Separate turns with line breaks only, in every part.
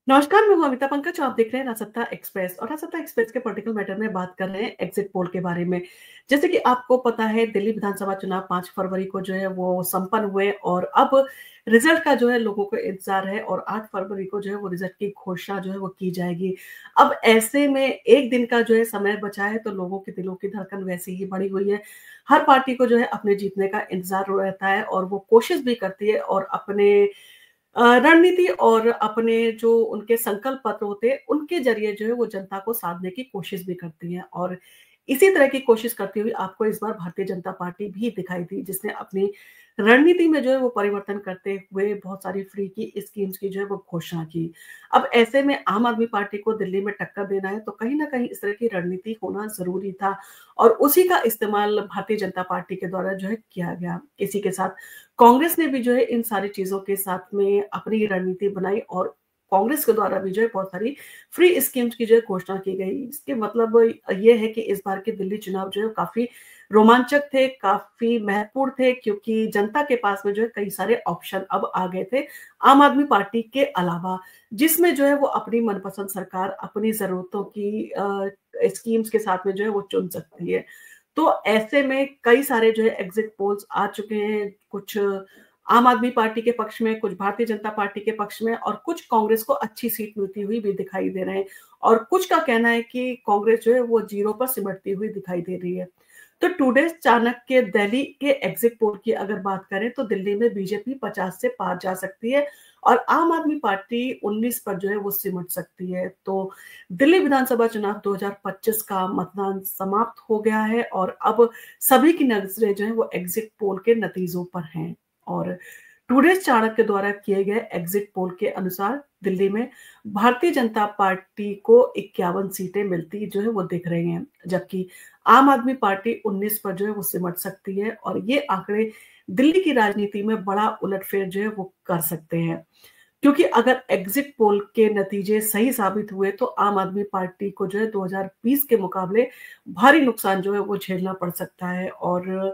नमस्कार, मैं हूँ अमिता पंकज। आप देख रहे हैं राजसत्ता एक्सप्रेस और राजसत्ता एक्सप्रेस के पॉलिटिकल मैटर में बात कर रहे हैं एग्जिट पोल के बारे में। जैसे कि आपको पता है, दिल्ली विधानसभा चुनाव 5 फरवरी को जो है वो संपन्न हुए और अब रिजल्ट का जो है लोगों को इंतजार है और 8 फरवरी को जो है वो रिजल्ट की घोषणा जो है वो की जाएगी। अब ऐसे में 1 दिन का जो है समय बचा है, तो लोगों के दिलों की धड़कन वैसे ही बढ़ी हुई है। हर पार्टी को जो है अपने जीतने का इंतजार रहता है और वो कोशिश भी करती है और अपने रणनीति और अपने जो उनके संकल्प पत्र होते हैं, उनके ज़रिए जो है वो जनता को साधने की कोशिश भी करती हैं और इसी तरह की कोशिश करती हुई आपको इस बार भारतीय जनता पार्टी भी दिखाई दी, जिसने अपनी रणनीति में जो है वो परिवर्तन करते हुए बहुत सारी फ्री की स्कीम्स की जो है वो घोषणा की। अब ऐसे में आम आदमी पार्टी को दिल्ली में टक्कर देना है, तो कहीं न कहीं इस तरह की रणनीति होना ज़रूरी था और उसी का इस्तेमाल भारतीय जनता पार्टी के द्वारा जो है किया गया। इसी के साथ कांग्रेस ने भी जो है इन सारी चीज़ों के साथ में अपनी रणनीति बनाई और कांग्रेस के द्वारा भी जो है बहुत सारी फ्री स्कीम्स की जो है घोषणा की गई। इसके मतलब ये है कि इस बार के दिल्ली चुनाव जो है काफ़ी रोमांचक थे, काफ़ी महत्वपूर्ण थे, क्योंकि जनता के पास में जो है कई सारे ऑप्शन अब आ गए थे, आम आदमी पार्टी के अलावा, जिसमें जो है वो अपनी मनपसंद सरकार अपनी ज़रूरतों की स्कीम्स के साथ में जो है वो चुन सकती है। तो ऐसे में कई सारे जो है एग्जिट पोल्स आ चुके हैं, कुछ आम आदमी पार्टी के पक्ष में, कुछ भारतीय जनता पार्टी के पक्ष में और कुछ कांग्रेस को अच्छी सीट मिलती हुई भी दिखाई दे रहे हैं और कुछ का कहना है कि कांग्रेस जो है वो जीरो पर सिमटती हुई दिखाई दे रही है। तो टुडे चाणक्य दिल्ली के एग्जिट पोल की अगर बात करें, तो दिल्ली में बीजेपी 50 से पार जा सकती है और आम आदमी पार्टी 19 पर जो है वो सिमट सकती है। तो दिल्ली विधानसभा चुनाव 2025 का मतदान समाप्त हो गया है और अब सभी की नजरें जो है वो एग्जिट पोल के नतीजों पर हैं और टुडे चाणक्य द्वारा किए गए एग्जिट पोल के अनुसार दिल्ली में भारतीय जनता पार्टी को 51 सीटें मिलती जो है वो दिख रही हैं, जबकि आम आदमी पार्टी 19 पर जो है वो सिमट सकती है और ये आंकड़े दिल्ली की राजनीति में बड़ा उलटफेर जो है वो कर सकते हैं। क्योंकि अगर एग्जिट पोल के नतीजे सही साबित हुए, तो आम आदमी पार्टी को जो है 2020 के मुकाबले भारी नुकसान जो है वो झेलना पड़ सकता है और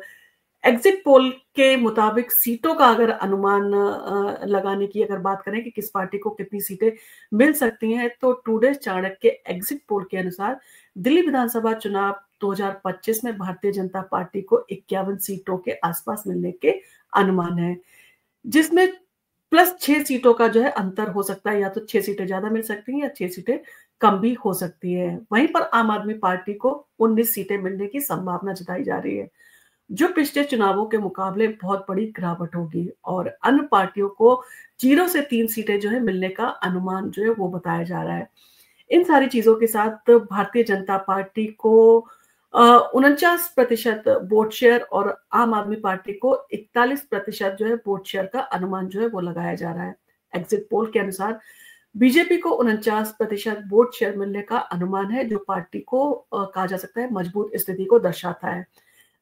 एग्जिट पोल के मुताबिक सीटों का अगर अनुमान लगाने की अगर बात करें कि किस पार्टी को कितनी सीटें मिल सकती हैं, तो टुडे चाणक्य के एग्जिट पोल के अनुसार दिल्ली विधानसभा चुनाव 2025 में भारतीय जनता पार्टी को 51 सीटों के आसपास मिलने के अनुमान है, जिसमें प्लस 6 सीटों का जो है अंतर हो सकता है, या तो 6 सीटें ज़्यादा मिल सकती हैं या 6 सीटें कम भी हो सकती है। वहीं पर आम आदमी पार्टी को 19 सीटें मिलने की संभावना जताई जा रही है, जो पिछले चुनावों के मुकाबले बहुत बड़ी गिरावट होगी और अन्य पार्टियों को 0 से 3 सीटें जो है मिलने का अनुमान जो है वो बताया जा रहा है। इन सारी चीज़ों के साथ भारतीय जनता पार्टी को 49% वोट शेयर और आम आदमी पार्टी को 41% जो है वोट शेयर का अनुमान जो है वो लगाया जा रहा है। एग्जिट पोल के अनुसार बीजेपी को 49% वोट शेयर मिलने का अनुमान है, जो पार्टी को कहा जा सकता है मजबूत स्थिति को दर्शाता है।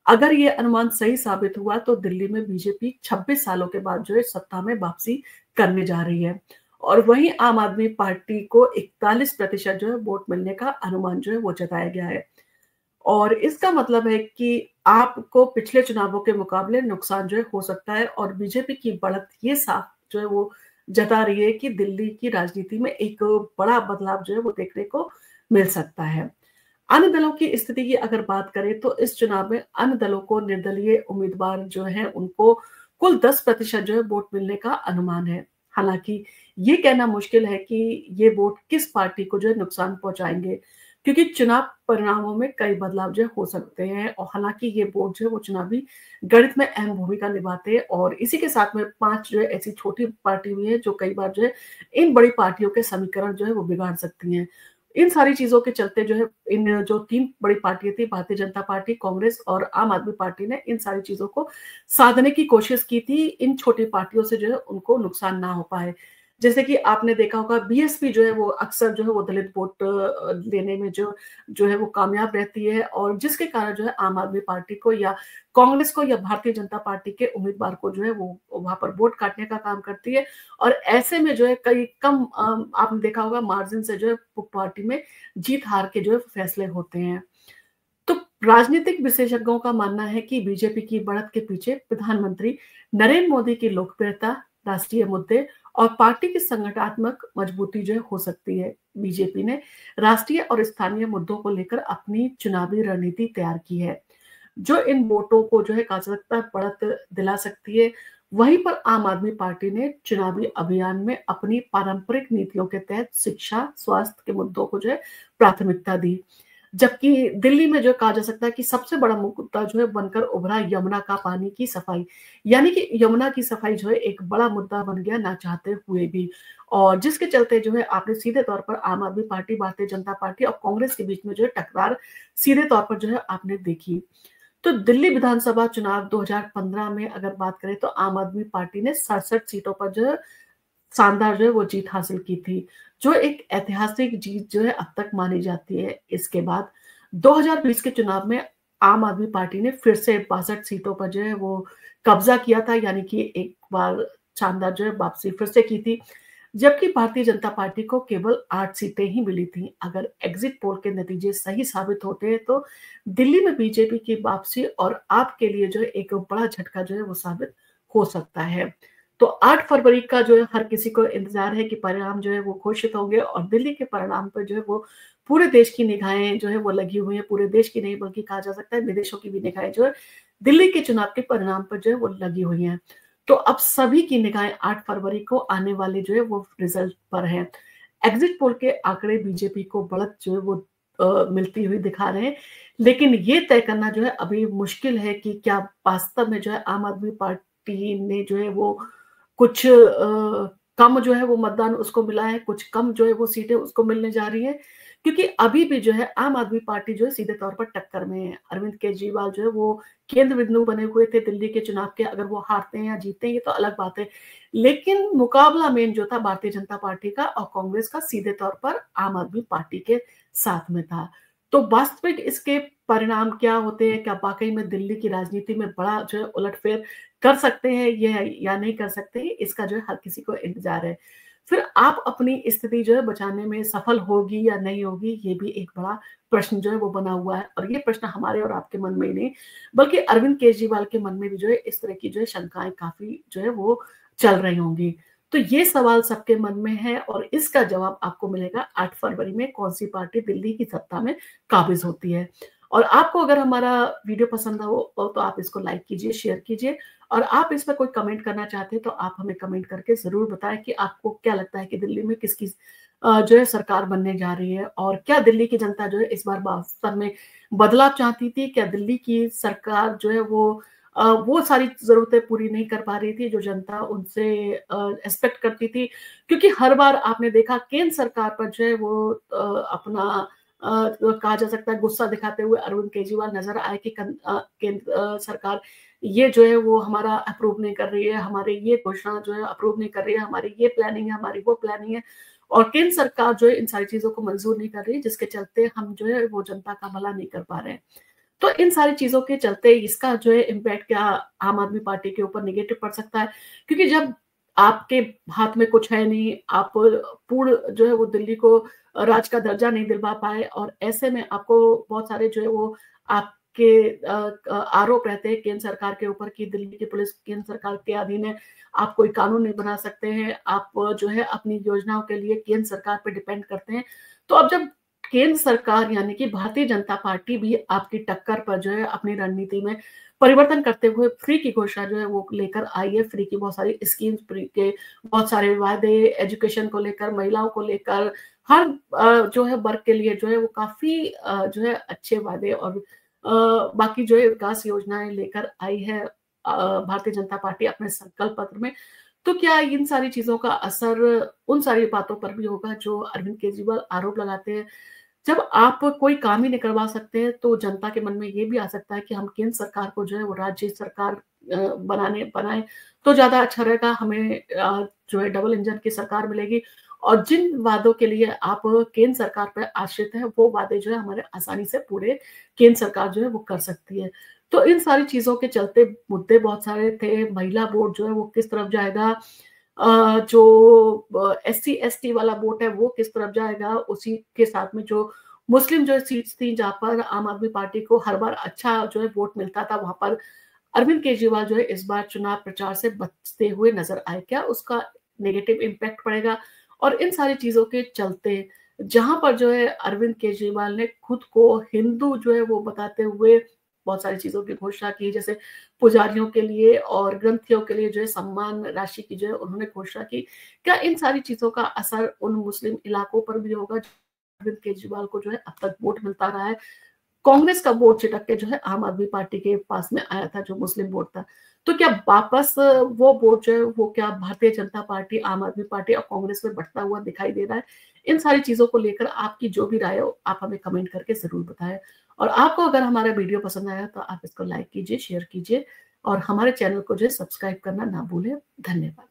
अगर ये अनुमान सही साबित हुआ, तो दिल्ली में बीजेपी 26 सालों के बाद जो है सत्ता में वापसी करने जा रही है और वहीं आम आदमी पार्टी को 41% जो है वोट मिलने का अनुमान जो है वो जताया गया है और इसका मतलब है कि आपको पिछले चुनावों के मुकाबले नुकसान जो है हो सकता है और बीजेपी की बढ़त ये साफ जो है वो जता रही है कि दिल्ली की राजनीति में एक बड़ा बदलाव जो है वो देखने को मिल सकता है। अन्य दलों की स्थिति की अगर बात करें, तो इस चुनाव में अन्य दलों को निर्दलीय उम्मीदवार जो हैं उनको कुल 10% जो है वोट मिलने का अनुमान है। हालांकि ये कहना मुश्किल है कि ये वोट किस पार्टी को जो है नुकसान पहुंचाएंगे, क्योंकि चुनाव परिणामों में कई बदलाव जो हो सकते हैं और हालांकि ये वोट जो है वो चुनावी गणित में अहम भूमिका निभाते हैं और इसी के साथ में 5 जो है ऐसी छोटी पार्टी हुई है जो कई बार जो है इन बड़ी पार्टियों के समीकरण जो है वो बिगाड़ सकती हैं। इन सारी चीज़ों के चलते जो है इन जो 3 बड़ी पार्टियाँ थी, भारतीय जनता पार्टी, कांग्रेस और आम आदमी पार्टी ने इन सारी चीज़ों को साधने की कोशिश की थी, इन छोटी पार्टियों से जो है उनको नुकसान ना हो पाए। जैसे कि आपने देखा होगा, बीएसपी जो है वो अक्सर जो है वो दलित वोट लेने में जो जो है वो कामयाब रहती है और जिसके कारण जो है आम आदमी पार्टी को या कांग्रेस को या भारतीय जनता पार्टी के उम्मीदवार को जो है वो वहाँ पर वोट काटने का काम करती है और ऐसे में जो है कई कम आपने देखा होगा मार्जिन से जो है पार्टी में जीत हार के जो है फैसले होते हैं। तो राजनीतिक विशेषज्ञों का मानना है कि बीजेपी की बढ़त के पीछे प्रधानमंत्री नरेंद्र मोदी की लोकप्रियता, राष्ट्रीय मुद्दे और पार्टी की संगठनात्मक मजबूती जो है हो सकती है। बीजेपी ने राष्ट्रीय और स्थानीय मुद्दों को लेकर अपनी चुनावी रणनीति तैयार की है, जो इन वोटों को जो है कांचकता बढ़त दिला सकती है। वहीं पर आम आदमी पार्टी ने चुनावी अभियान में अपनी पारंपरिक नीतियों के तहत शिक्षा, स्वास्थ्य के मुद्दों को जो है प्राथमिकता दी। जबकि दिल्ली में जो कहा जा सकता है कि सबसे बड़ा मुद्दा जो है बनकर उभरा यमुना का पानी की सफाई, यानी कि यमुना की सफाई जो है एक बड़ा मुद्दा बन गया ना चाहते हुए भी, और जिसके चलते जो है आपने सीधे तौर पर आम आदमी पार्टी, भारतीय जनता पार्टी और कांग्रेस के बीच में जो है टकरार सीधे तौर पर जो है आपने देखी। तो दिल्ली विधानसभा चुनाव 2015 में अगर बात करें तो आम आदमी पार्टी ने 67 सीटों पर जो है शानदार जो है वो जीत हासिल की थी, जो एक ऐतिहासिक जीत जो है अब तक मानी जाती है। इसके बाद 2020 के चुनाव में आम आदमी पार्टी ने फिर से 62 सीटों पर जो है वो कब्जा किया था, यानी कि एक बार शानदार जो है वापसी फिर से की थी। जबकि भारतीय जनता पार्टी को केवल 8 सीटें ही मिली थी। अगर एग्जिट पोल के नतीजे सही साबित होते हैं तो दिल्ली में बीजेपी की वापसी और आपके लिए जो है एक बड़ा झटका जो है वो साबित हो सकता है। तो 8 फरवरी का जो है हर किसी को इंतजार है कि परिणाम जो है वो घोषित होंगे, और दिल्ली के परिणाम पर जो है वो पूरे देश की निगाहें जो है वो लगी हुई हैं। पूरे देश की नहीं बल्कि कहा जा सकता है विदेशों की भी निगाहें जो है दिल्ली के चुनाव के परिणाम पर जो है वो लगी हुई हैं। तो अब सभी की निगाहें 8 फरवरी को आने वाले जो है वो रिजल्ट पर है। एग्जिट पोल के आंकड़े बीजेपी को बढ़त जो है वो मिलती हुई दिखा रहे हैं, लेकिन ये तय करना जो है अभी मुश्किल है कि क्या वास्तव में जो है आम आदमी पार्टी ने जो है वो कुछ कम जो है वो मतदान उसको मिला है, कुछ कम जो है वो सीटें उसको मिलने जा रही है, क्योंकि अभी भी जो है आम आदमी पार्टी जो है सीधे तौर पर टक्कर में है। अरविंद केजरीवाल जो है वो केंद्र बिंदु बने हुए थे दिल्ली के चुनाव के। अगर वो हारते हैं या जीतते हैं ये तो अलग बात है, लेकिन मुकाबला मेन जो था भारतीय जनता पार्टी का और कांग्रेस का सीधे तौर पर आम आदमी पार्टी के साथ में था। तो वास्तविक इसके परिणाम क्या होते हैं, क्या वाकई में दिल्ली की राजनीति में बड़ा जो है उलटफेर कर सकते हैं ये या नहीं कर सकते, इसका जो है हर किसी को इंतजार है। फिर आप अपनी स्थिति जो है बचाने में सफल होगी या नहीं होगी, ये भी एक बड़ा प्रश्न जो है वो बना हुआ है, और ये प्रश्न हमारे और आपके मन में ही नहीं बल्कि अरविंद केजरीवाल के मन में भी जो है इस तरह की जो है शंकाएं काफी जो है वो चल रही होंगी। तो ये सवाल सबके मन में है और इसका जवाब आपको मिलेगा 8 फरवरी में, कौन सी पार्टी दिल्ली की सत्ता में काबिज होती है। और आपको अगर हमारा वीडियो पसंद हो तो आप इसको लाइक कीजिए, शेयर कीजिए, और आप इस पर कोई कमेंट करना चाहते हैं तो आप हमें कमेंट करके जरूर बताएं कि आपको क्या लगता है कि दिल्ली में किसकी जो है सरकार बनने जा रही है, और क्या दिल्ली की जनता जो है इस बार वास्तव में बदलाव चाहती थी, क्या दिल्ली की सरकार जो है वो सारी जरूरतें पूरी नहीं कर पा रही थी जो जनता उनसे एक्सपेक्ट करती थी। क्योंकि हर बार आपने देखा केंद्र सरकार पर जो है वो अपना कहा जा सकता है गुस्सा दिखाते हुए अरविंद केजरीवाल नजर आए कि केंद्र सरकार ये जो है वो हमारा अप्रूव नहीं कर रही है, हमारे ये घोषणा जो है अप्रूव नहीं कर रही है, हमारी ये प्लानिंग है, हमारी वो प्लानिंग है, और केंद्र सरकार जो है इन सारी चीजों को मंजूर नहीं कर रही है, जिसके चलते हम जो है वो जनता का भला नहीं कर पा रहे हैं। तो इन सारी चीजों के चलते इसका जो है इम्पैक्ट क्या आम आदमी पार्टी के ऊपर नेगेटिव पड़ सकता है, क्योंकि जब आपके हाथ में कुछ है नहीं, आप पूर्ण जो है वो दिल्ली को राज का दर्जा नहीं दिलवा पाए, और ऐसे में आपको बहुत सारे जो है वो आपके आरोप रहते हैं केंद्र सरकार के ऊपर कि दिल्ली की पुलिस केंद्र सरकार के अधीन है, आप कोई कानून नहीं बना सकते हैं, आप जो है अपनी योजनाओं के लिए केंद्र सरकार पर डिपेंड करते हैं। तो अब जब केंद्र सरकार यानी कि भारतीय जनता पार्टी भी आपकी टक्कर पर जो है अपनी रणनीति में परिवर्तन करते हुए फ्री की घोषणा जो है वो लेकर आई है, फ्री की बहुत सारी स्कीम्स, फ्री के बहुत सारे वादे, एजुकेशन को लेकर, महिलाओं को लेकर, हर जो है वर्ग के लिए जो है वो काफी जो है अच्छे वादे और बाकी जो है विकास योजनाएं लेकर आई है भारतीय जनता पार्टी अपने संकल्प पत्र में। तो क्या इन सारी चीजों का असर उन सारी बातों पर भी होगा जो अरविंद केजरीवाल आरोप लगाते हैं? जब आप कोई काम ही नहीं करवा सकते हैं तो जनता के मन में ये भी आ सकता है कि हम केंद्र सरकार को जो है वो राज्य सरकार बनाए तो ज्यादा अच्छा रहेगा, हमें जो है डबल इंजन की सरकार मिलेगी, और जिन वादों के लिए आप केंद्र सरकार पर आश्रित है वो वादे जो है हमारे आसानी से पूरे केंद्र सरकार जो है वो कर सकती है। तो इन सारी चीजों के चलते मुद्दे बहुत सारे थे। महिला वोट जो है वो किस तरफ जाएगा, जो एससी एसटी वाला वोट है वो किस तरफ जाएगा, उसी के साथ में जो मुस्लिम जो सीट्स थी जहां पर आम आदमी पार्टी को हर बार अच्छा जो है वोट मिलता था, वहां पर अरविंद केजरीवाल जो है इस बार चुनाव प्रचार से बचते हुए नजर आए, क्या उसका नेगेटिव इम्पैक्ट पड़ेगा? और इन सारी चीजों के चलते जहां पर जो है अरविंद केजरीवाल ने खुद को हिंदू जो है वो बताते हुए बहुत सारी चीजों की घोषणा की, जैसे पुजारियों के लिए और ग्रंथियों के लिए जो है सम्मान राशि की जो है उन्होंने घोषणा की। क्या इन सारी चीजों का असर उन मुस्लिम इलाकों पर भी होगा? अरविंद केजरीवाल को जो है अब तक वोट मिलता रहा है, कांग्रेस का वोट छिटक के जो है आम आदमी पार्टी के पास में आया था, जो मुस्लिम वोट था। तो क्या वापस वो वोट जो है वो क्या भारतीय जनता पार्टी, आम आदमी पार्टी और कांग्रेस में बढ़ता हुआ दिखाई दे रहा है? इन सारी चीजों को लेकर आपकी जो भी राय हो आप हमें कमेंट करके जरूर बताएं। और आपको अगर हमारा वीडियो पसंद आया तो आप इसको लाइक कीजिए, शेयर कीजिए और हमारे चैनल को जो है सब्सक्राइब करना ना भूलें। धन्यवाद।